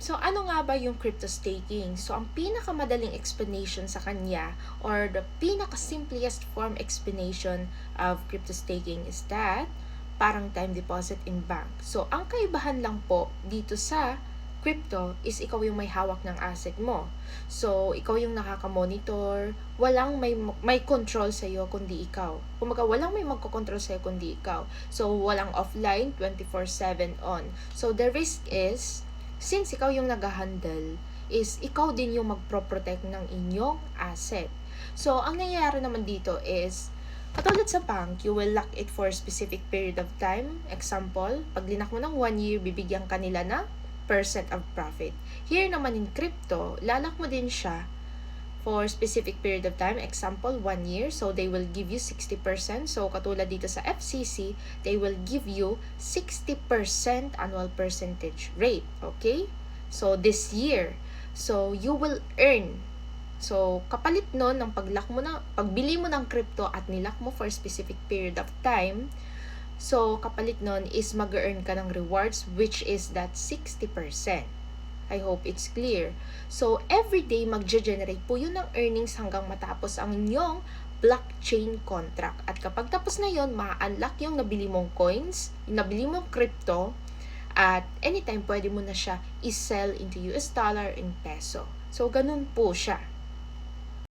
So, ano nga ba yung crypto staking? So, ang pinakamadaling explanation sa kanya or the pinaka-simplest form explanation of crypto staking is that parang time deposit in bank. So, ang kaibahan lang po dito sa crypto is ikaw yung may hawak ng asset mo. So, ikaw yung nakaka-monitor, walang may control sa iyo kundi ikaw. Kumaga, walang may magko-control sa iyo kundi ikaw. So, walang offline 24/7 on. So, the risk is since ikaw yung nag-handle, is ikaw din yung magpro-protect ng inyong asset. So, ang nangyayari naman dito is, katulad sa bank, you will lock it for a specific period of time. Example, pag linak mo ng 1 year, bibigyan kanila ng percent of profit. Here naman in crypto, lalak mo din siya for specific period of time, example 1 year, so they will give you 60%. So katulad dito sa FCC, they will give you 60% annual percentage rate. Okay, so this year, so you will earn, so kapalit nun ng pagbili mo ng crypto at nilak mo for specific period of time, so kapalit nun is mag-earn ka ng rewards, which is that 60%. I hope it's clear. So, every day magge-generate po yun ng earnings hanggang matapos ang inyong blockchain contract. At kapag tapos na yun, ma-unlock yung nabili mong coins, yung nabili mong crypto, at anytime pwede mo na siya i-sell into US dollar and peso. So, ganun po siya.